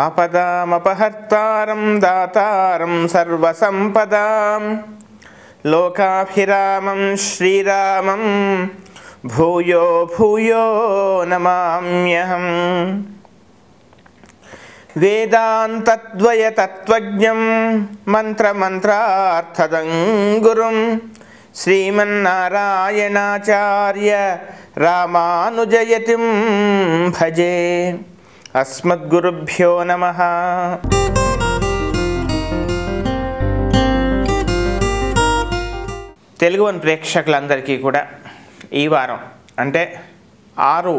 ఆపదామపహర్తారం దాతారం సర్వసంపదాం లోకాభిరామం శ్రీరామం భూయో భూయో నమామ్యహం. వేదాంతద్వయ తత్వజ్ఞం మంత్రమంత్రార్థదం గురుం శ్రీమన్నారాయణాచార్య రామానుజయతిం భజే. అస్మద్గురుభ్యో నమః. తెలుగు వన్ ప్రేక్షకులందరికీ కూడా ఈ వారం అంటే 6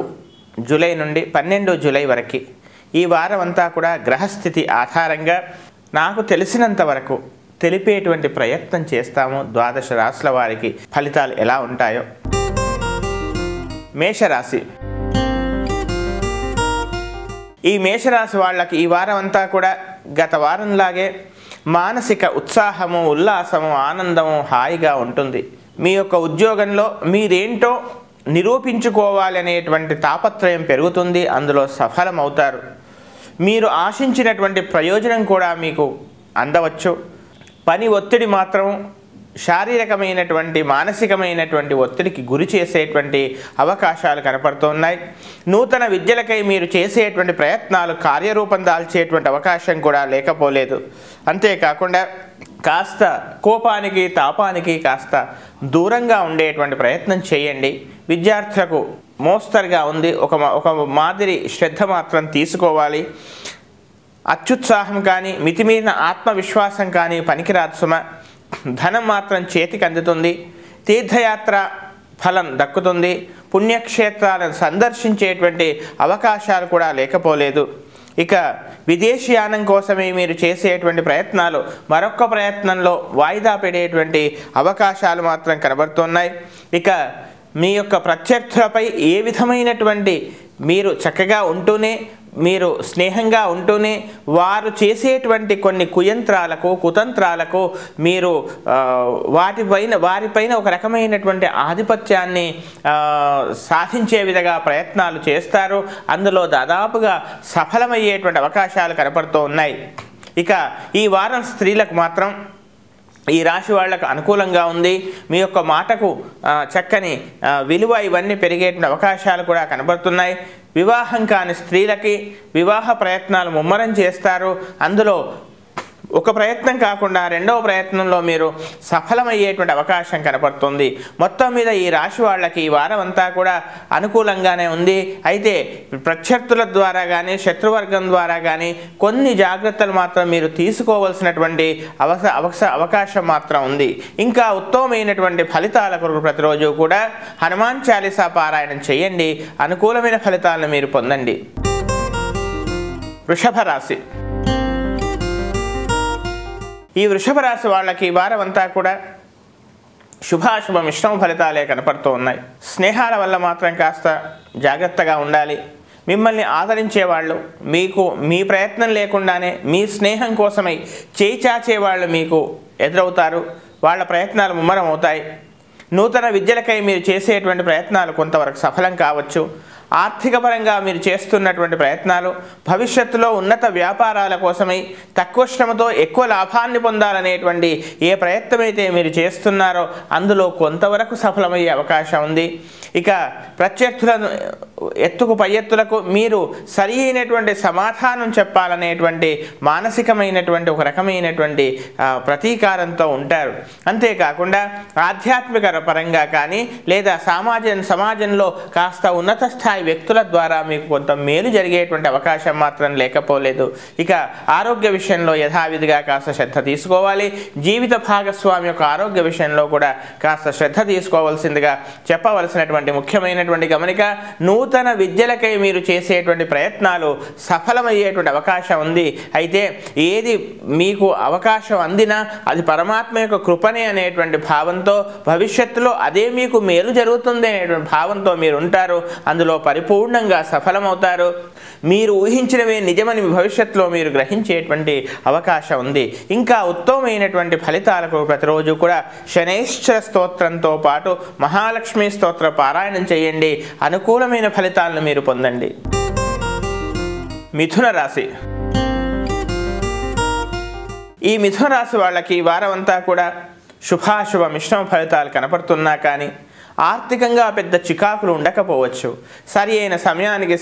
జూలై నుండి 12 జూలై వరకు ఈ వారం అంతా కూడా గ్రహస్థితి ఆధారంగా నాకు తెలిసినంత వరకు తెలిపేటువంటి ప్రయత్నం చేస్తాము. 12 రాశుల వారికి ఫలితాలు ఎలా ఉంటాయో. మేషరాశి. ఈ మేషరాశి వాళ్ళకి ఈ వారం అంతా కూడా గత వారంలాగే మానసిక ఉత్సాహము, ఉల్లాసము, ఆనందము హాయిగా ఉంటుంది. మీ యొక్క ఉద్యోగంలో మీరేంటో నిరూపించుకోవాలి అనేటువంటి తాపత్రయం పెరుగుతుంది. అందులో సఫలమవుతారు. మీరు ఆశించినటువంటి ప్రయోజనం కూడా మీకు అందవచ్చు. పని ఒత్తిడి మాత్రం శారీరకమైనటువంటి మానసికమైనటువంటి ఒత్తిడికి గురి చేసేటువంటి అవకాశాలు కనపడుతున్నాయి. నూతన విద్యలకై మీరు చేసేటువంటి ప్రయత్నాలు కార్యరూపం దాల్చేటువంటి అవకాశం కూడా లేకపోలేదు. అంతేకాకుండా కాస్త కోపానికి తాపానికి కాస్త దూరంగా ఉండేటువంటి ప్రయత్నం చేయండి. విద్యార్థులకు మోస్తరుగా ఉంది. ఒక మాదిరి శ్రద్ధ మాత్రం తీసుకోవాలి. అత్యుత్సాహం కానీ మితిమీరిన ఆత్మవిశ్వాసం కానీ పనికిరాదు సుమ. ధనం మాత్రం చేతికి అందుతుంది. తీర్థయాత్ర ఫలం దక్కుతుంది. పుణ్యక్షేత్రాలను సందర్శించేటువంటి అవకాశాలు కూడా లేకపోలేదు. ఇక విదేశీయానం కోసమే మీరు చేసేటువంటి ప్రయత్నాలు మరొక ప్రయత్నంలో వాయిదా పడేటువంటి అవకాశాలు మాత్రం కనబడుతున్నాయి. ఇక మీ యొక్క ప్రత్యర్థులపై ఏ విధమైనటువంటి మీరు చక్కగా ఉంటూనే, మీరు స్నేహంగా ఉంటూనే వారు చేసేటువంటి కొన్ని కుతంత్రాలకు మీరు వారిపైన ఒక రకమైనటువంటి ఆధిపత్యాన్ని సాధించే విధంగా ప్రయత్నాలు చేస్తారు. అందులో దాదాపుగా సఫలమయ్యేటువంటి అవకాశాలు కనపడుతూ ఉన్నాయి. ఇక ఈ వారం స్త్రీలకు మాత్రం ఈ రాశి వాళ్లకు అనుకూలంగా ఉంది. మీ యొక్క మాటకు చక్కని విలువ ఇవన్నీ పెరిగేటువంటి అవకాశాలు కూడా కనబడుతున్నాయి. వివాహం కాని స్త్రీలకి వివాహ ప్రయత్నాలు ముమ్మరం చేస్తారు. అందులో ఒక ప్రయత్నం కాకుండా రెండవ ప్రయత్నంలో మీరు సఫలమయ్యేటువంటి అవకాశం కనపడుతుంది. మొత్తం మీద ఈ రాశి వాళ్ళకి ఈ వారం అంతా కూడా అనుకూలంగానే ఉంది. అయితే ప్రత్యర్థుల ద్వారా కానీ శత్రువర్గం ద్వారా కానీ కొన్ని జాగ్రత్తలు మాత్రం మీరు తీసుకోవాల్సినటువంటి అవకాశం మాత్రం ఉంది. ఇంకా ఉత్తమమైనటువంటి ఫలితాల కొరకు ప్రతిరోజు కూడా హనుమాన్ చాలీసా పారాయణం చేయండి. అనుకూలమైన ఫలితాలను మీరు పొందండి. వృషభ రాశి. ఈ వృషభ రాశి వాళ్ళకి ఈ వారం అంతా కూడా శుభాశుభ మిశ్రమ ఫలితాలే కనపడుతూ ఉన్నాయి. స్నేహాల వల్ల మాత్రం కాస్త జాగ్రత్తగా ఉండాలి. మిమ్మల్ని ఆదరించేవాళ్ళు మీకు మీ ప్రయత్నం లేకుండానే మీ స్నేహం కోసమై చేయి చాచేవాళ్ళు మీకు ఎదురవుతారు. వాళ్ళ ప్రయత్నాలు ముమ్మరం అవుతాయి. నూతన విద్యలకై మీరు చేసేటువంటి ప్రయత్నాలు కొంతవరకు సఫలం కావచ్చు. ఆర్థిక పరంగా మీరు చేస్తున్నటువంటి ప్రయత్నాలు భవిష్యత్తులో ఉన్నత వ్యాపారాల కోసమై తక్కువ శ్రమతో ఎక్కువ లాభాన్ని పొందాలనేటువంటి ఏ ప్రయత్నమైతే మీరు చేస్తున్నారో అందులో కొంతవరకు సఫలమయ్యే అవకాశం ఉంది. ఇక ప్రత్యర్థులను ఎత్తుకు పై ఎత్తులకు మీరు సరి అయినటువంటి సమాధానం చెప్పాలనేటువంటి మానసికమైనటువంటి ఒక రకమైనటువంటి ప్రతీకారంతో ఉంటారు. అంతేకాకుండా ఆధ్యాత్మిక పరంగా కానీ లేదా సమాజంలో కాస్త ఉన్నత స్థాయి వ్యక్తుల ద్వారా మీకు కొంత మేలు జరిగేటువంటి అవకాశం మాత్రం లేకపోలేదు. ఇక ఆరోగ్య విషయంలో యథావిధిగా కాస్త శ్రద్ధ తీసుకోవాలి. జీవిత భాగస్వామి యొక్క ఆరోగ్య విషయంలో కూడా కాస్త శ్రద్ధ తీసుకోవాల్సిందిగా చెప్పవలసినటువంటి ముఖ్యమైనటువంటి గమనిక. నూతన విద్యలకై మీరు చేసేటువంటి ప్రయత్నాలు సఫలమయ్యేటువంటి అవకాశం ఉంది. అయితే ఏది మీకు అవకాశం అందినా అది పరమాత్మ యొక్క కృపనే అనేటువంటి భావంతో భవిష్యత్తులో అదే మీకు మేలు జరుగుతుంది అనేటువంటి భావంతో మీరు ఉంటారు. అందులో పరిపూర్ణంగా సఫలమవుతారు. మీరు ఊహించినవే నిజమని భవిష్యత్తులో మీరు గ్రహించేటువంటి అవకాశం ఉంది. ఇంకా ఉత్తమమైనటువంటి ఫలితాలకు ప్రతిరోజు కూడా శనైశ్చర స్తోత్రంతో పాటు మహాలక్ష్మి స్తోత్ర పారాయణం చేయండి. అనుకూలమైన ఫలితాలను మీరు పొందండి. మిథున రాశి. ఈ మిథున రాశి వాళ్ళకి ఈ వారం అంతా కూడా శుభాశుభ మిశ్రమ ఫలితాలు కనపడుతున్నా కానీ ఆర్థికంగా పెద్ద చికాకులు ఉండకపోవచ్చు. సరి అయిన సమయానికి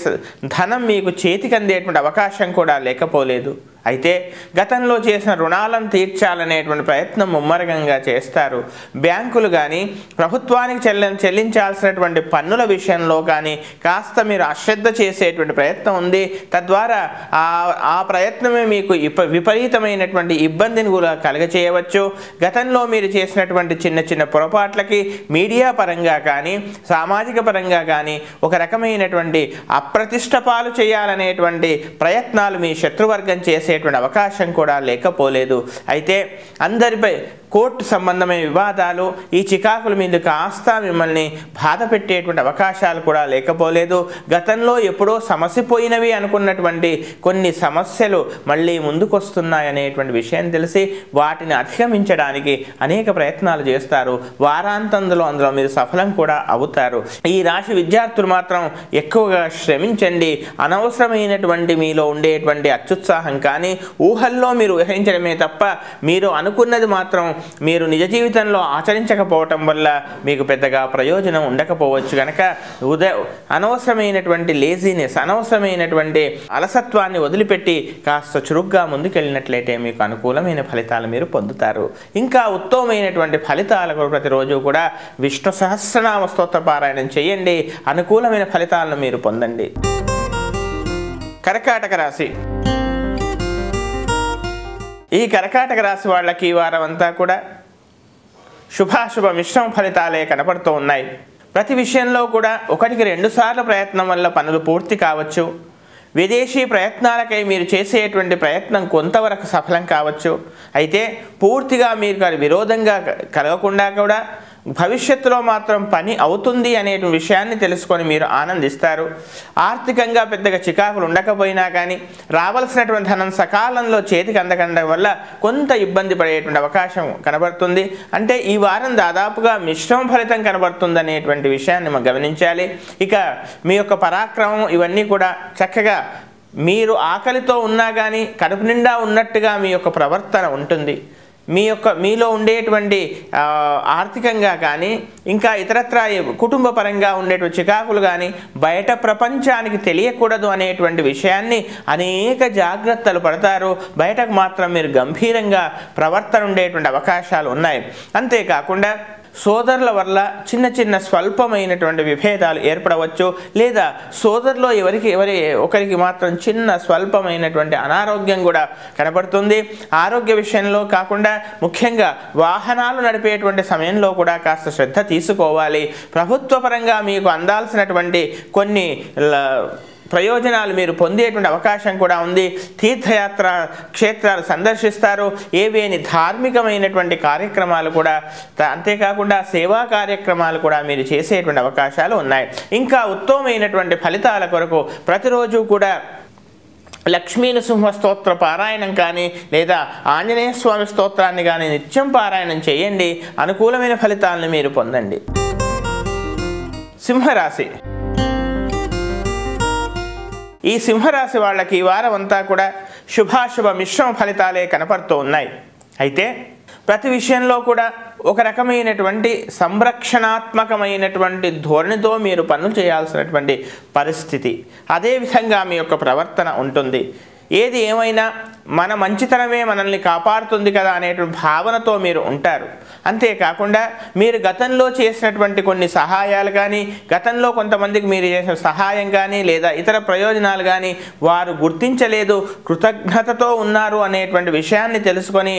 ధనం మీకు చేతికి అందేటువంటి అవకాశం కూడా లేకపోలేదు. అయితే గతంలో చేసిన రుణాలను తీర్చాలనేటువంటి ప్రయత్నం ముమ్మరంగా చేస్తారు. బ్యాంకులు కానీ ప్రభుత్వానికి చెల్లించాల్సినటువంటి పన్నుల విషయంలో కానీ కాస్త మీరు అశ్రద్ధ చేసేటువంటి ప్రయత్నం ఉంది. తద్వారా ఆ ప్రయత్నమే మీకు విపరీతమైనటువంటి ఇబ్బందిని కూడా కలగచేయవచ్చు. గతంలో మీరు చేసినటువంటి చిన్న చిన్న పొరపాట్లకి మీడియా పరంగా కానీ సామాజిక పరంగా కానీ ఒక రకమైనటువంటి అప్రతిష్ట పాలు చేయాలనేటువంటి ప్రయత్నాలు మీ శత్రువర్గం చేసే అవకాశం కూడా లేకపోలేదు. అయితే అందరిపై కోర్టు సంబంధమైన వివాదాలు ఈ చికాకుల మీద కాస్త మిమ్మల్ని బాధ పెట్టేటువంటి అవకాశాలు కూడా లేకపోలేదు. గతంలో ఎప్పుడో సమసిపోయినవి అనుకున్నటువంటి కొన్ని సమస్యలు మళ్ళీ ముందుకొస్తున్నాయనేటువంటి విషయం తెలిసి వాటిని అధిగమించడానికి అనేక ప్రయత్నాలు చేస్తారు. వారాంతంలో అందులో మీరు సఫలం కూడా అవుతారు. ఈ రాశి విద్యార్థులు మాత్రం ఎక్కువగా శ్రమించండి. అనవసరమైనటువంటి మీలో ఉండేటువంటి అత్యుత్సాహం కానీ ఊహల్లో మీరు ఊహించడమే తప్ప మీరు అనుకున్నది మాత్రం మీరు నిజ జీవితంలో ఆచరించకపోవటం వల్ల మీకు పెద్దగా ప్రయోజనం ఉండకపోవచ్చు. కనుక అనవసరమైనటువంటి లేజీనెస్, అనవసరమైనటువంటి అలసత్వాన్ని వదిలిపెట్టి కాస్త చురుగ్గా ముందుకెళ్ళినట్లయితే మీకు అనుకూలమైన ఫలితాలు మీరు పొందుతారు. ఇంకా ఉత్తమమైనటువంటి ఫలితాలకు ప్రతిరోజు కూడా విష్ణు సహస్రనామ స్తోత్ర పారాయణం చేయండి. అనుకూలమైన ఫలితాలను మీరు పొందండి. కర్కాటక రాశి. ఈ కర్కాటక రాశి వాళ్ళకి ఈ వారం అంతా కూడా శుభాశుభ మిశ్రమ ఫలితాలే కనపడుతూ ఉన్నాయి. ప్రతి విషయంలో కూడా 1-2 సార్లు ప్రయత్నం వల్ల పనులు పూర్తి కావచ్చు. విదేశీ ప్రయత్నాలకై మీరు చేసేటువంటి ప్రయత్నం కొంతవరకు సఫలం కావచ్చు. అయితే పూర్తిగా మీరు విరోధంగా కలగకుండా కూడా భవిష్యత్తులో మాత్రం పని అవుతుంది అనే విషయాన్ని తెలుసుకొని మీరు ఆనందిస్తారు. ఆర్థికంగా పెద్దగా చికాకులు ఉండకపోయినా కానీ రావాల్సినటువంటి ధనం సకాలంలో చేతికి అందకండం వల్ల కొంత ఇబ్బంది పడేటువంటి అవకాశం కనబడుతుంది. అంటే ఈ వారం దాదాపుగా మిశ్రమ ఫలితం కనబడుతుంది అనేటువంటి విషయాన్ని మనం గమనించాలి. ఇక మీ యొక్క పరాక్రమం ఇవన్నీ కూడా చక్కగా మీరు ఆకలితో ఉన్నా కానీ కడుపు నిండా ఉన్నట్టుగా మీ యొక్క ప్రవర్తన ఉంటుంది. మీలో ఉండేటువంటి ఆర్థికంగా కానీ ఇంకా ఇతరత్ర కుటుంబ పరంగా ఉండేటువంటి చికాకులు కానీ బయట ప్రపంచానికి తెలియకూడదు అనేటువంటి విషయాన్ని అనేక జాగ్రత్తలు పడతారు. బయటకు మాత్రం మీరు గంభీరంగా ప్రవర్తన ఉండేటువంటి అవకాశాలు ఉన్నాయి. అంతేకాకుండా సోదరుల వల్ల చిన్న చిన్న స్వల్పమైనటువంటి విభేదాలు ఏర్పడవచ్చు. లేదా సోదరులో ఒకరికి మాత్రం చిన్న స్వల్పమైనటువంటి అనారోగ్యం కూడా కనబడుతుంది. ఆరోగ్య విషయంలో కాకుండా ముఖ్యంగా వాహనాలు నడిపేటువంటి సమయంలో కూడా కాస్త శ్రద్ధ తీసుకోవాలి. ప్రభుత్వ పరంగా మీకు అందాల్సినటువంటి కొన్ని ప్రయోజనాలు మీరు పొందేటువంటి అవకాశం కూడా ఉంది. తీర్థయాత్ర క్షేత్రాలు సందర్శిస్తారు. ఏవేని ధార్మికమైనటువంటి కార్యక్రమాలు కూడా అంతేకాకుండా సేవా కార్యక్రమాలు కూడా మీరు చేసేటువంటి అవకాశాలు ఉన్నాయి. ఇంకా ఉత్తమమైనటువంటి ఫలితాల కొరకు ప్రతిరోజు కూడా లక్ష్మీ నృసింహ స్తోత్ర పారాయణం కానీ లేదా ఆంజనేయ స్వామి స్తోత్రాన్ని కానీ నిత్యం పారాయణం చేయండి. అనుకూలమైన ఫలితాలను మీరు పొందండి. సింహరాశి. ఈ సింహరాశి వాళ్ళకి ఈ వారం అంతా కూడా శుభాశుభ మిశ్రమ ఫలితాలే కనపడుతూ ఉన్నాయి. అయితే ప్రతి విషయంలో కూడా ఒక రకమైనటువంటి సంరక్షణాత్మకమైనటువంటి ధోరణితో మీరు పనులు చేయాల్సినటువంటి పరిస్థితి, అదేవిధంగా మీ యొక్క ప్రవర్తన ఉంటుంది. ఏది ఏమైనా మన మంచితనమే మనల్ని కాపాడుతుంది కదా అనేటువంటి భావనతో మీరు ఉంటారు. అంతేకాకుండా మీరు గతంలో చేసినటువంటి కొన్ని సహాయాలు కానీ గతంలో కొంతమందికి మీరు చేసిన సహాయం కానీ లేదా ఇతర ప్రయోజనాలు కానీ వారు గుర్తించలేదు, కృతజ్ఞతతో ఉన్నారు అనేటువంటి విషయాన్ని తెలుసుకొని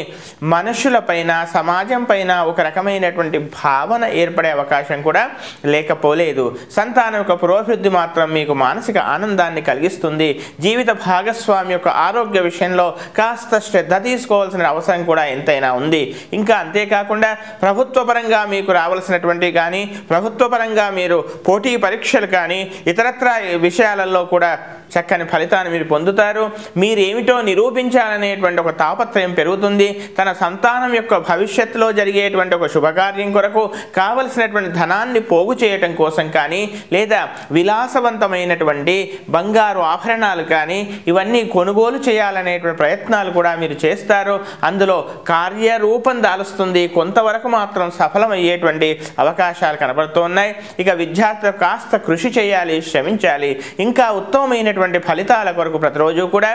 మనుషులపైన సమాజం పైన ఒక రకమైనటువంటి భావన ఏర్పడే అవకాశం కూడా లేకపోలేదు. సంతానం యొక్క పురోభివృద్ధి మాత్రం మీకు మానసిక ఆనందాన్ని కలిగిస్తుంది. జీవిత భాగస్వామి యొక్క ఆరోగ్య విషయంలో కాస్త శ్రద్ధ తీసుకోవాల్సిన అవసరం కూడా ఎంతైనా ఉంది. ఇంకా అంతేకాకుండా ప్రభుత్వ పరంగా మీకు రావాల్సినటువంటి కానీ ప్రభుత్వ పరంగా మీరు పోటీ పరీక్షలు కానీ ఇతరత్ర విషయాలలో కూడా చక్కని ఫలితాన్ని మీరు పొందుతారు. మీరేమిటో నిరూపించాలనేటువంటి ఒక తాపత్రయం పెరుగుతుంది. తన సంతానం యొక్క భవిష్యత్తులో జరిగేటువంటి ఒక శుభకార్యం కొరకు కావలసినటువంటి ధనాన్ని పోగు చేయటం కోసం కానీ, లేదా విలాసవంతమైనటువంటి బంగారు ఆభరణాలు కానీ ఇవన్నీ కొనుగోలు చేయాలనేటువంటి ప్రయత్నాలు కూడా మీరు చేస్తారు. అందులో కార్యరూపం దాలుస్తుంది. కొంతవరకు మాత్రం సఫలమయ్యేటువంటి అవకాశాలు కనబడుతున్నాయి. ఇక విద్యార్థులు కాస్త కృషి చేయాలి, శ్రమించాలి. ఇంకా ఉత్తమమైనటువంటి ఫలితాల కొరకు ప్రతిరోజు కూడా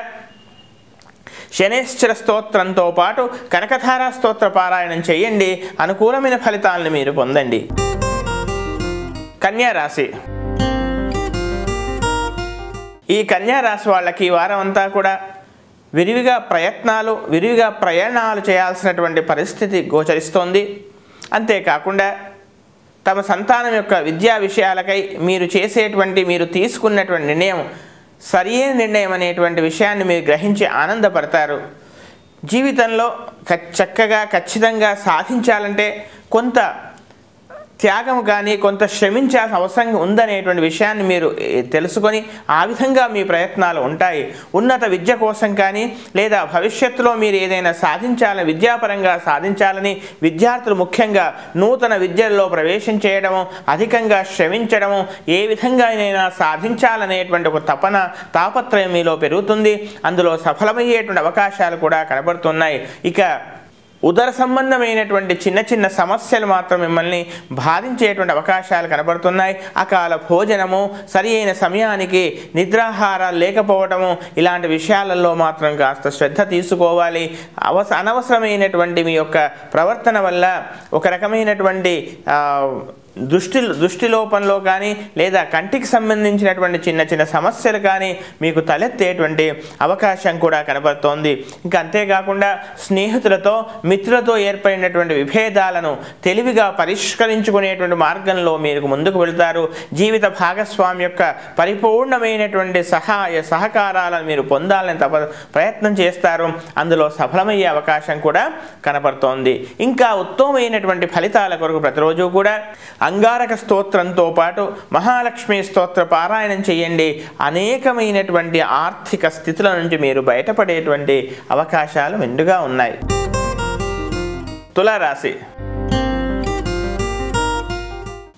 శనేశ్వర స్తోత్రంతో పాటు కనకధార స్తోత్ర పారాయణం చేయండి. అనుకూలమైన ఫలితాలను మీరు పొందండి. కన్యా రాశి. ఈ కన్యా రాశి వాళ్ళకి ఈ వారం అంతా కూడా విరివిగా ప్రయాణాలు చేయాల్సినటువంటి పరిస్థితి గోచరిస్తోంది. అంతేకాకుండా తమ సంతానం యొక్క విద్యా విషయాలకై మీరు తీసుకున్నటువంటి నిర్ణయం సరియైన నిర్ణయం అనేటువంటి విషయాన్ని మీరు గ్రహించి ఆనందపడతారు. జీవితంలో చక్కగా ఖచ్చితంగా సాధించాలంటే కొంత త్యాగం కానీ కొంత శ్రమించాల్సిన అవసరం ఉందనేటువంటి విషయాన్ని మీరు తెలుసుకొని ఆ విధంగా మీ ప్రయత్నాలు ఉంటాయి. ఉన్నత విద్య కోసం కానీ, లేదా భవిష్యత్తులో మీరు ఏదైనా విద్యాపరంగా సాధించాలని విద్యార్థులు ముఖ్యంగా నూతన విద్యల్లో ప్రవేశం చేయడము, అధికంగా శ్రమించడము, ఏ విధంగానైనా సాధించాలనేటువంటి ఒక తాపత్రయం మీలో పెరుగుతుంది. అందులో సఫలమయ్యేటువంటి అవకాశాలు కూడా కనబడుతున్నాయి. ఇక ఉదర సంబంధమైనటువంటి చిన్న సమస్యలు మాత్రం మిమ్మల్ని బాధించేటువంటి అవకాశాలు కనబడుతున్నాయి. అకాల భోజనము, సరి అయిన సమయానికి నిద్రాహారాలు లేకపోవడము, ఇలాంటి విషయాలలో మాత్రం కాస్త శ్రద్ధ తీసుకోవాలి. అనవసరమైనటువంటి మీ యొక్క ప్రవర్తన వల్ల ఒక రకమైనటువంటి దృష్టి లోపంలో కానీ, లేదా కంటికి సంబంధించినటువంటి చిన్న సమస్యలు కానీ మీకు తలెత్తేటువంటి అవకాశం కూడా కనబడుతోంది. ఇంకా అంతేకాకుండా స్నేహితులతో మిత్రులతో ఏర్పడినటువంటి విభేదాలను తెలివిగా పరిష్కరించుకునేటువంటి మార్గంలో మీరు ముందుకు వెళ్తారు. జీవిత భాగస్వామి యొక్క పరిపూర్ణమైనటువంటి సహకారాలను మీరు పొందాలని ప్రయత్నం చేస్తారు. అందులో సఫలమయ్యే అవకాశం కూడా కనబడుతోంది. ఇంకా ఉత్తమమైనటువంటి ఫలితాల కొరకు ప్రతిరోజు కూడా అంగారక స్తోత్రంతో పాటు మహాలక్ష్మి స్తోత్ర పారాయణం చేయండి. అనేకమైనటువంటి ఆర్థిక స్థితుల నుంచి మీరు బయటపడేటువంటి అవకాశాలు మెండుగా ఉన్నాయి. తులారాశి.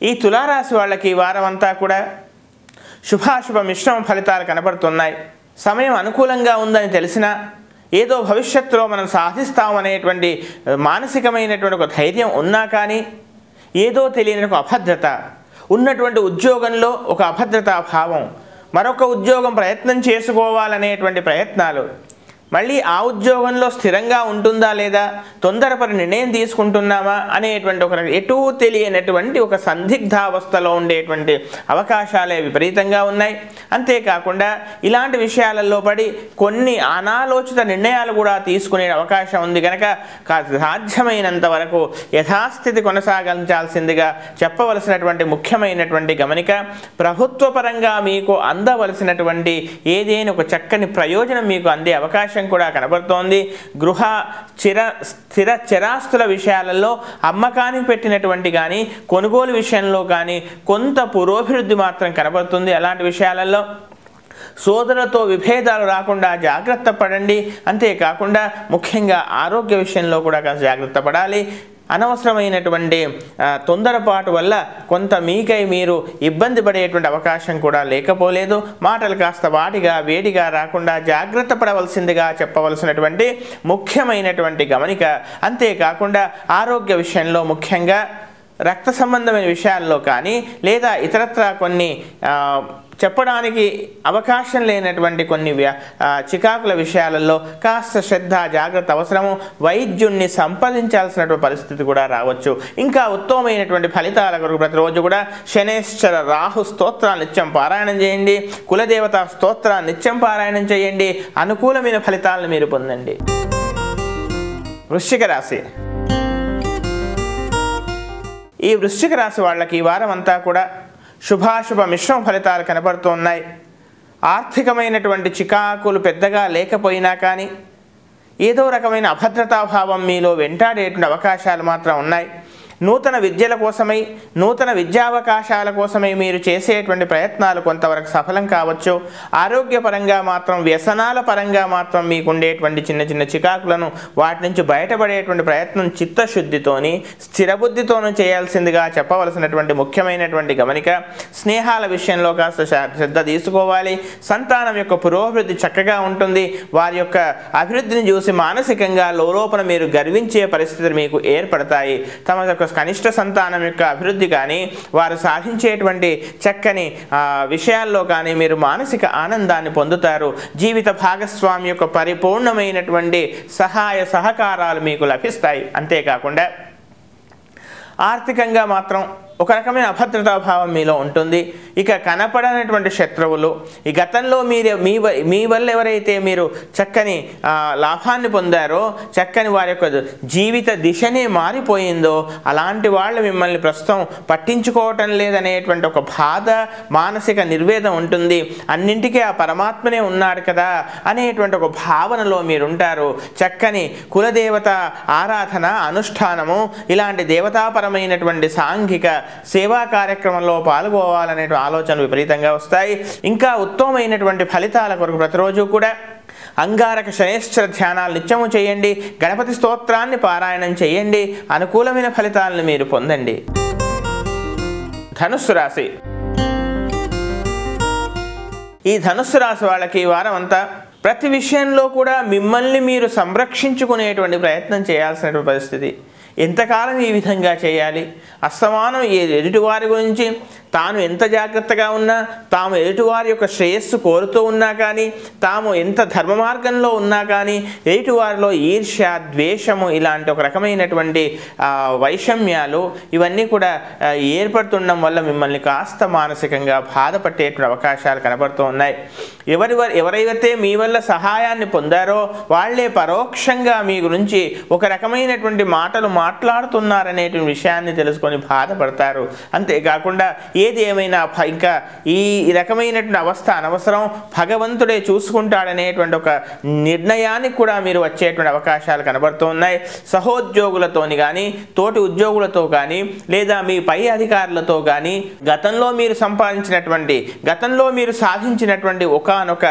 ఈ తులారాశి వాళ్ళకి ఈ వారం అంతా కూడా శుభాశుభ మిశ్రమ ఫలితాలు కనబడుతున్నాయి. సమయం అనుకూలంగా ఉందని తెలిసినా ఏదో భవిష్యత్తులో మనం సాధిస్తామనేటువంటి మానసికమైనటువంటి ఒక ధైర్యం ఉన్నా కానీ ఏదో తెలియని ఒక అభద్రత, ఉన్నటువంటి ఉద్యోగంలో ఒక అభద్రతా భావం, మరొక ఉద్యోగం ప్రయత్నం చేసుకోవాలనేటువంటి ప్రయత్నాలు, మళ్ళీ ఆ ఉద్యోగంలో స్థిరంగా ఉంటుందా లేదా, తొందరపడి నిర్ణయం తీసుకుంటున్నామా అనేటువంటి ఒక ఎటూ తెలియనటువంటి ఒక సందిగ్ధావస్థలో ఉండేటువంటి అవకాశాలే విపరీతంగా ఉన్నాయి. అంతేకాకుండా ఇలాంటి విషయాలలో పడి కొన్ని అనాలోచిత నిర్ణయాలు కూడా తీసుకునే అవకాశం ఉంది. కనుక సాధ్యమైనంత వరకు యథాస్థితి కొనసాగించాల్సిందిగా చెప్పవలసినటువంటి ముఖ్యమైనటువంటి గమనిక, ప్రభుత్వపరంగా మీకు అందవలసినటువంటి ఏదైనా ఒక చక్కని ప్రయోజనం మీకు అందే అవకాశం కూడా కనబడుతోంది. స్థిర చరాస్తుల విషయాలలో అమ్మకానికి పెట్టినటువంటి కానీ కొనుగోలు విషయంలో కానీ కొంత పురోభివృద్ధి మాత్రం కనబడుతుంది. అలాంటి విషయాలలో సోదరులతో విభేదాలు రాకుండా జాగ్రత్త పడండి. అంతేకాకుండా ముఖ్యంగా ఆరోగ్య విషయంలో కూడా కాస్త జాగ్రత్త పడాలి. అనవసరమైనటువంటి తొందరపాటు వల్ల కొంత మీకై మీరు ఇబ్బంది పడేటువంటి అవకాశం కూడా లేకపోలేదు. మాటలు కాస్త వేడిగా రాకుండా జాగ్రత్త పడవలసిందిగా చెప్పవలసినటువంటి ముఖ్యమైనటువంటి గమనిక. అంతేకాకుండా ఆరోగ్య విషయంలో ముఖ్యంగా రక్త సంబంధమైన విషయాల్లో కానీ, లేదా ఇతరత్రా కొన్ని చెప్పడానికి అవకాశం లేనటువంటి కొన్ని చికాకుల విషయాలలో కాస్త శ్రద్ధ జాగ్రత్త అవసరము. వైద్యుణ్ణి సంప్రదించాల్సినటువంటి పరిస్థితి కూడా రావచ్చు. ఇంకా ఉత్తమమైనటువంటి ఫలితాల కొరకు ప్రతిరోజు కూడా శనేశ్వర రాహు స్తోత్రాన్ని నిత్యం పారాయణం చేయండి. కులదేవత స్తోత్రాన్ని నిత్యం పారాయణం చేయండి. అనుకూలమైన ఫలితాలను మీరు పొందండి. వృశ్చిక రాశి. ఈ వృశ్చిక రాశి వాళ్ళకి ఈ వారం అంతా కూడా శుభాశుభ మిశ్రమ ఫలితాలు కనబడుతున్నాయి. ఆర్థికమైనటువంటి చికాకులు పెద్దగా లేకపోయినా కానీ ఏదో రకమైన అభద్రతాభావం మీలో వెంటాడేటువంటి అవకాశాలు మాత్రం ఉన్నాయి. నూతన విద్యల కోసమై, నూతన విద్యావకాశాల కోసమై మీరు చేసేటువంటి ప్రయత్నాలు కొంతవరకు సఫలం కావచ్చు. ఆరోగ్యపరంగా మాత్రం, వ్యసనాల పరంగా మాత్రం మీకు ఉండేటువంటి చిన్న చిన్న చికాకులను వాటి నుంచి బయటపడేటువంటి ప్రయత్నం చిత్తశుద్ధితోని, స్థిరబుద్ధితోనూ చేయాల్సిందిగా చెప్పవలసినటువంటి ముఖ్యమైనటువంటి గమనిక. స్నేహాల విషయంలో కాస్త శ్రద్ధ తీసుకోవాలి. సంతానం యొక్క పురోభివృద్ధి చక్కగా ఉంటుంది. వారి యొక్క అభివృద్ధిని చూసి మానసికంగా లోపల మీరు గర్వించే పరిస్థితులు మీకు ఏర్పడతాయి. తమ యొక్క కనిష్ట సంతానం యొక్క అభివృద్ధి కానీ, వారు సాధించేటువంటి చక్కని విషయాల్లో కానీ మీరు మానసిక ఆనందాన్ని పొందుతారు. జీవిత భాగస్వామి యొక్క పరిపూర్ణమైనటువంటి సహాయ సహకారాలు మీకు లభిస్తాయి. అంతేకాకుండా ఆర్థికంగా మాత్రం ఒక రకమైన అభద్రతాభావం మీలో ఉంటుంది. ఇక కనపడనటువంటి శత్రువులు, ఈ గతంలో మీ వల్ల ఎవరైతే మీరు చక్కని లాభాన్ని పొందారో, చక్కని వారి యొక్క జీవిత దిశనే మారిపోయిందో, అలాంటి వాళ్ళు మిమ్మల్ని ప్రస్తుతం పట్టించుకోవటం లేదనేటువంటి ఒక బాధ, మానసిక నిర్వేదం ఉంటుంది. అన్నింటికీ ఆ పరమాత్మనే ఉన్నాడు కదా అనేటువంటి ఒక భావనలో మీరుంటారు. చక్కని కులదేవత ఆరాధన, అనుష్ఠానము, ఇలాంటి దేవతాపరమైనటువంటి సాంఘిక సేవా కార్యక్రమంలో పాల్గొవాలనే ఆలోచనలు విపరీతంగా వస్తాయి. ఇంకా ఉత్తమమైనటువంటి ఫలితాల కొరకు ప్రతిరోజు కూడా అంగారక శనేశ్వర ధ్యానాలు నిత్యము చేయండి. గణపతి స్తోత్రాన్ని పారాయణం చేయండి. అనుకూలమైన ఫలితాలను మీరు పొందండి. ధనుస్సు రాశి. ఈ ధనుస్సు రాశి వాళ్ళకి ఈ వారం అంతా ప్రతి విషయంలో కూడా మిమ్మల్ని మీరు సంరక్షించుకునేటువంటి ప్రయత్నం చేయాల్సినటువంటి పరిస్థితి. ఎంతకాలం ఈ విధంగా చేయాలి? అస్తమానం ఎదుటివారి గురించి తాను ఎంత జాగ్రత్తగా ఉన్నా, తాము ఎదుటివారి యొక్క శ్రేయస్సు కోరుతూ ఉన్నా కానీ, తాము ఎంత ధర్మ మార్గంలో ఉన్నా కానీ ఎదుటివారిలో ఈర్ష్య, ద్వేషము, ఇలాంటి ఒక రకమైనటువంటి వైషమ్యాలు ఇవన్నీ కూడా ఏర్పడుతుండడం వల్ల మిమ్మల్ని కాస్త మానసికంగా బాధపట్టేటువంటి అవకాశాలు కనబడుతూ ఉన్నాయి. ఎవరైతే మీ వల్ల సహాయాన్ని పొందారో వాళ్ళే పరోక్షంగా మీ గురించి ఒక రకమైనటువంటి మాటలు మాట్లాడుతున్నారనేటువంటి విషయాన్ని తెలుసుకొని బాధపడతారు. అంతేకాకుండా ఏది ఏమైనా ఇంకా ఈ రకమైనటువంటి అవస్థ అనవసరం, భగవంతుడే చూసుకుంటాడనేటువంటి ఒక నిర్ణయానికి కూడా మీరు వచ్చేటువంటి అవకాశాలు కనబడుతూ ఉన్నాయి. సహోద్యోగులతోని కానీ, తోటి ఉద్యోగులతో కానీ, లేదా మీ పై అధికారులతో కానీ గతంలో మీరు సంపాదించినటువంటి, గతంలో మీరు సాధించినటువంటి ఒకానొక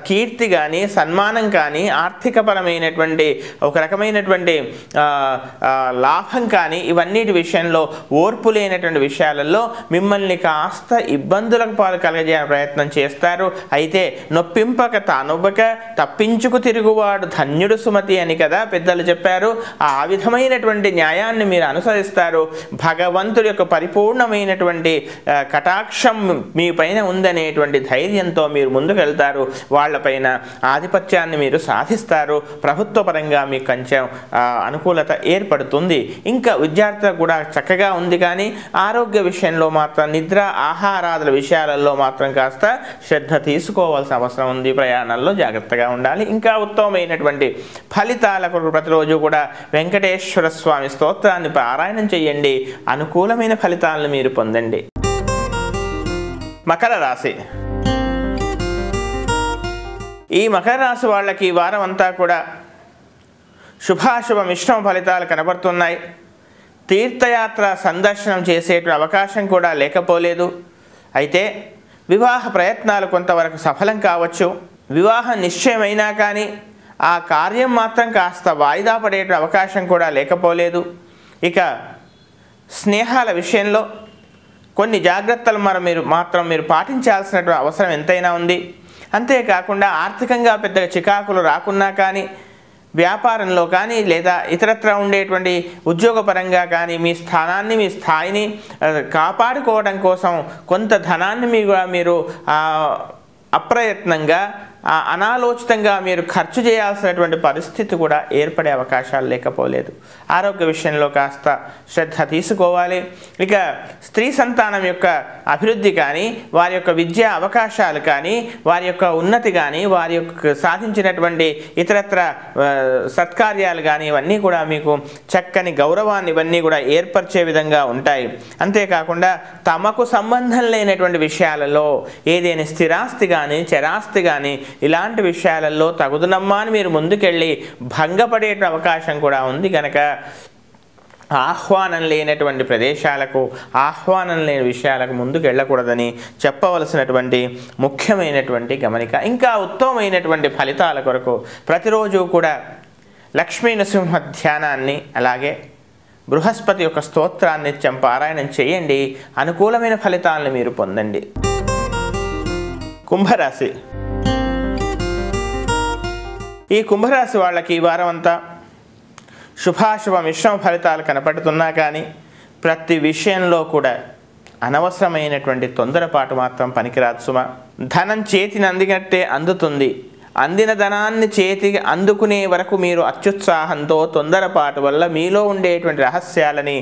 కీర్తి కానీ, సన్మానం కానీ, ఆర్థికపరమైనటువంటి ఒక రకమైనటువంటి లాభం కానీ, ఇవన్నిటి విషయంలో ఓర్పు లేనటువంటి విషయాలలో మిమ్మల్ని కాస్త ఇబ్బందులకు పాలు కలగజేయ ప్రయత్నం చేస్తారు. అయితే నొప్పింపక తానొబ్బక తప్పించుకు తిరుగువాడు ధన్యుడు సుమతి అని కదా పెద్దలు చెప్పారు. ఆ విధమైనటువంటి న్యాయాన్ని మీరు అనుసరిస్తారు. భగవంతుడి యొక్క పరిపూర్ణమైనటువంటి కటాక్షం మీ పైన ఉందనేటువంటి ధైర్యంతో మీరు ముందుకు వెళ్తారు. వాళ్ళపైన ఆధిపత్యాన్ని మీరు సాధిస్తారు. ప్రభుత్వ పరంగా మీకు కొంచెం అనుకూలత ఏర్పడుతుంది. ఇంకా విద్యార్థులకు కూడా చక్కగా ఉంది. కానీ ఆరోగ్య విషయంలో మాత్రం, నిద్ర ఆహారాదుల విషయాలలో మాత్రం కాస్త శ్రద్ధ తీసుకోవాల్సిన అవసరం ఉంది. ప్రయాణాల్లో జాగ్రత్తగా ఉండాలి. ఇంకా ఉత్తమమైనటువంటి ఫలితాల కొరకు ప్రతిరోజు కూడా వెంకటేశ్వర స్వామి స్తోత్రాన్ని పారాయణం చేయండి. అనుకూలమైన ఫలితాలను మీరు పొందండి. మకర రాశి. ఈ మకర రాశి వాళ్ళకి ఈ వారం అంతా కూడా శుభాశుభ మిశ్రమ ఫలితాలు కనబడుతున్నాయి. తీర్థయాత్ర సందర్శనం చేసేటువంటి అవకాశం కూడా లేకపోలేదు. అయితే వివాహ ప్రయత్నాలు కొంతవరకు సఫలం కావచ్చు. వివాహం నిశ్చయమైనా కానీ ఆ కార్యం మాత్రం కాస్త వాయిదా పడే అవకాశం కూడా లేకపోలేదు. ఇక స్నేహాల విషయంలో కొన్ని జాగ్రత్తలు మీరు పాటించాల్సినటువంటి అవసరం ఎంతైనా ఉంది. అంతేకాకుండా ఆర్థికంగా పెద్దగా చికాకులు రాకున్నా కానీ, వ్యాపారంలో కానీ, లేదా ఇతరత్ర ఉండేటువంటి ఉద్యోగపరంగా కానీ మీ స్థానాన్ని, మీ స్థాయిని కాపాడుకోవడం కోసం కొంత ధనాన్ని మీరు అప్రయత్నంగా, అనాలోచితంగా మీరు ఖర్చు చేయాల్సినటువంటి పరిస్థితి కూడా ఏర్పడే అవకాశాలు లేకపోలేదు. ఆరోగ్య విషయంలో కాస్త శ్రద్ధ తీసుకోవాలి. ఇక స్త్రీ సంతానం యొక్క అభివృద్ధి కానీ, వారి యొక్క విద్యా అవకాశాలు కానీ, వారి యొక్క ఉన్నతి కానీ, వారి యొక్క సాధించినటువంటి ఇతరత్ర సత్కార్యాలు కానీ ఇవన్నీ కూడా మీకు చక్కని గౌరవాన్ని ఇవన్నీ కూడా ఏర్పరిచే విధంగా ఉంటాయి. అంతేకాకుండా తమకు సంబంధం లేనటువంటి విషయాలలో ఏదైనా స్థిరాస్తి కానీ, చరాస్తి కానీ ఇలాంటి విషయాలలో తగుదనమ్మా అని మీరు ముందుకెళ్ళి భంగపడే అవకాశం కూడా ఉంది. కనుక ఆహ్వానం లేనటువంటి ప్రదేశాలకు, ఆహ్వానం లేని విషయాలకు ముందుకు వెళ్ళకూడదని చెప్పవలసినటువంటి ముఖ్యమైనటువంటి గమనిక. ఇంకా ఉత్తమమైనటువంటి ఫలితాల కొరకు ప్రతిరోజు కూడా లక్ష్మీ నృసింహ ధ్యానాన్ని, అలాగే బృహస్పతి యొక్క స్తోత్రాన్ని నిత్యం పారాయణం చేయండి. అనుకూలమైన ఫలితాలను మీరు పొందండి. కుంభరాశి. ఈ కుంభరాశి వాళ్ళకి ఈ వారం అంతా శుభాశుభ మిశ్రమ ఫలితాలు కనపడుతున్నా కానీ ప్రతి విషయంలో కూడా అనవసరమైనటువంటి తొందరపాటు మాత్రం పనికిరాదు సుమ. ధనం చేతిని అందినట్టే అందుతుంది. అందిన ధనాన్ని చేతికి అందుకునే వరకు మీరు అత్యుత్సాహంతో, తొందరపాటు వల్ల మీలో ఉండేటువంటి రహస్యాలని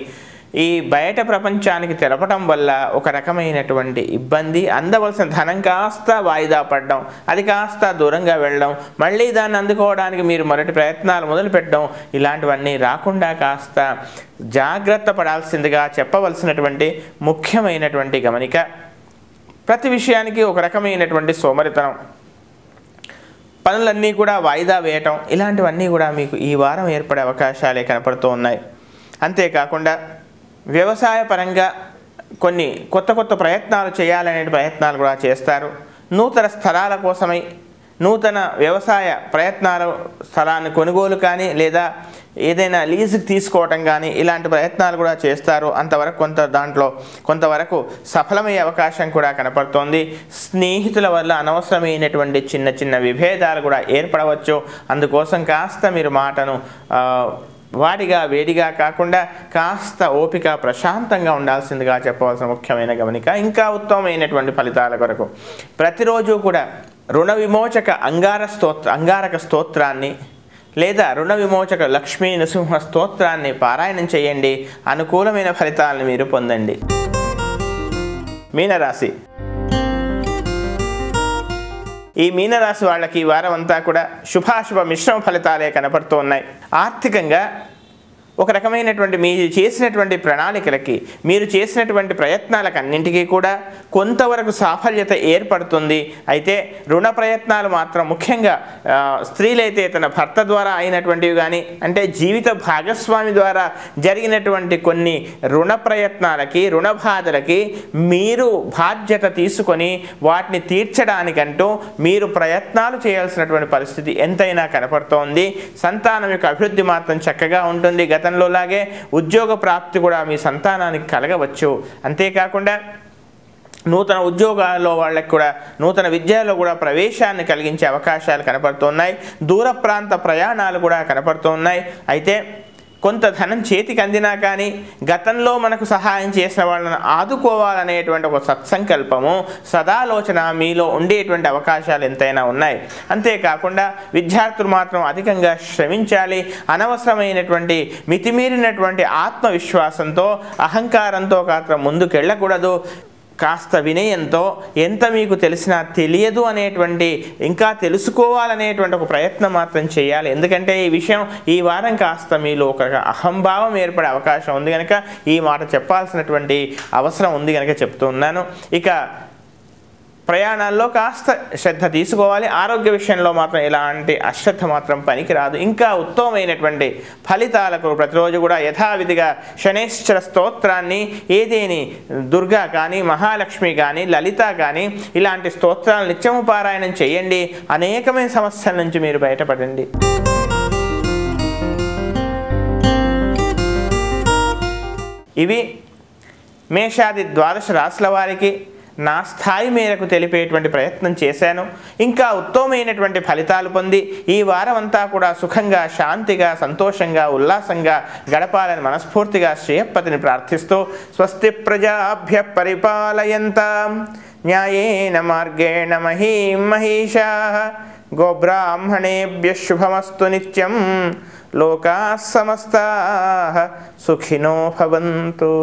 ఈ బయట ప్రపంచానికి తెలపడం వల్ల ఒక రకమైనటువంటి ఇబ్బంది, అందవలసిన ధనం కాస్త వాయిదా పడడం, అది కాస్త దూరంగా వెళ్ళడం, మళ్ళీ దాన్ని అందుకోవడానికి మీరు మొదటి ప్రయత్నాలు మొదలు పెట్టడం, ఇలాంటివన్నీ రాకుండా కాస్త జాగ్రత్త పడాల్సిందిగా చెప్పవలసినటువంటి ముఖ్యమైనటువంటి గమనిక. ప్రతి విషయానికి ఒక రకమైనటువంటి సోమరితనం, పనులన్నీ కూడా వాయిదా వేయటం, ఇలాంటివన్నీ కూడా మీకు ఈ వారం ఏర్పడే అవకాశాలే కనపడుతూ ఉన్నాయి. అంతేకాకుండా వ్యవసాయ పరంగా కొన్ని కొత్త ప్రయత్నాలు చేయాలనే ప్రయత్నాలు కూడా చేస్తారు. నూతన స్థలాల కోసమై నూతన వ్యవసాయ ప్రయత్నాలు, స్థలాన్ని కొనుగోలు కానీ లేదా ఏదైనా లీజుకి తీసుకోవటం కానీ ఇలాంటి ప్రయత్నాలు కూడా చేస్తారు. అంతవరకు దాంట్లో కొంతవరకు సఫలమయ్యే అవకాశం కూడా కనపడుతోంది. స్నేహితుల వల్ల అనవసరమైనటువంటి చిన్న విభేదాలు కూడా ఏర్పడవచ్చు. అందుకోసం కాస్త మీరు మాటను వాడిగా వేడిగా కాకుండా కాస్త ఓపిక, ప్రశాంతంగా ఉండాల్సిందిగా చెప్పవలసిన ముఖ్యమైన గమనిక. ఇంకా ఉత్తమమైనటువంటి ఫలితాల కొరకు ప్రతిరోజు కూడా రుణ విమోచక అంగారక స్తోత్రాన్ని లేదా రుణ విమోచక లక్ష్మీ నృసింహ స్తోత్రాన్ని పారాయణం చేయండి. అనుకూలమైన ఫలితాలను మీరు పొందండి. మీనరాశి. ఈ మీనరాశి వాళ్ళకి ఈ వారం అంతా కూడా శుభాశుభ మిశ్రమ ఫలితాలే కనపడుతూ ఉన్నాయి. ఆర్థికంగా ఒక రకమైనటువంటి మీరు చేసినటువంటి ప్రణాళికలకి, మీరు చేసినటువంటి ప్రయత్నాలకు అన్నింటికీ కూడా కొంతవరకు సాఫల్యత ఏర్పడుతుంది. అయితే రుణ ప్రయత్నాలు మాత్రం ముఖ్యంగా స్త్రీలైతే తన భర్త ద్వారా అయినటువంటివి కానీ, అంటే జీవిత భాగస్వామి ద్వారా జరిగినటువంటి కొన్ని రుణ ప్రయత్నాలకి, రుణ బాధలకి మీరు బాధ్యత తీసుకొని వాటిని తీర్చడానికంటూ మీరు ప్రయత్నాలు చేయాల్సినటువంటి పరిస్థితి ఎంతైనా కనపడుతోంది. సంతానం యొక్క అభివృద్ధి మాత్రం చక్కగా ఉంటుంది. గతంలోలాగే ఉద్యోగ ప్రాప్తి కూడా మీ సంతానానికి కలగవచ్చు. అంతేకాకుండా నూతన ఉద్యోగాల్లో వాళ్ళకి కూడా, నూతన విద్యలో కూడా ప్రవేశాన్ని కలిగించే అవకాశాలు కనపడుతున్నాయి. దూర ప్రాంత ప్రయాణాలు కూడా కనపడుతున్నాయి. అయితే కొంత ధనం చేతికి అందినా కానీ గతంలో మనకు సహాయం చేసిన వాళ్ళని ఆదుకోవాలనేటువంటి ఒక సత్సంకల్పము, సదాలోచన మీలో ఉండేటువంటి అవకాశాలు ఎంతైనా ఉన్నాయి. అంతేకాకుండా విద్యార్థులు మాత్రం అధికంగా శ్రమించాలి. అనవసరమైనటువంటి మితిమీరినటువంటి ఆత్మవిశ్వాసంతో, అహంకారంతో మాత్రం ముందుకెళ్ళకూడదు. కాస్త వినయంతో, ఎంత మీకు తెలిసినా తెలియదు అనేటువంటి, ఇంకా తెలుసుకోవాలనేటువంటి ఒక ప్రయత్నం మాత్రం చేయాలి. ఎందుకంటే ఈ విషయం ఈ వారం కాస్త మీలో ఒక అహంభావం ఏర్పడే అవకాశం ఉంది కనుక ఈ మాట చెప్పాల్సినటువంటి అవసరం ఉంది కనుక చెప్తూ ఉన్నాను. ఇక ప్రయాణాల్లో కాస్త శ్రద్ధ తీసుకోవాలి. ఆరోగ్య విషయంలో మాత్రం ఎలాంటి అశ్రద్ధ మాత్రం పనికిరాదు. ఇంకా ఉత్తమమైనటువంటి ఫలితాలకు ప్రతిరోజు కూడా యథావిధిగా శనేశ్వర స్తోత్రాన్ని, ఏదేని దుర్గా కానీ, మహాలక్ష్మి కానీ, లలిత కానీ ఇలాంటి స్తోత్రాలు నిత్యము పారాయణం చేయండి. అనేకమైన సమస్యల నుంచి మీరు బయటపడండి. ఇవి మేషాది ద్వాదశ రాశుల వారికి నా స్థాయి మేరకు తెలిపేటువంటి ప్రయత్నం చేశాను. ఇంకా ఉత్తమమైనటువంటి ఫలితాలు పొంది ఈ వారం అంతా కూడా సుఖంగా, శాంతిగా, సంతోషంగా, ఉల్లాసంగా గడపాలని మనస్ఫూర్తిగా శ్రేయపతిని ప్రార్థిస్తూ స్వస్తి ప్రజాభ్య పరిపాలయంతాం న్యాయేన మార్గేణ మహీం మహీషాః గోబ్రాహ్మణేభ్యః శుభమస్తు నిత్యం లోకాః సమస్తాః సుఖినో భవంతు.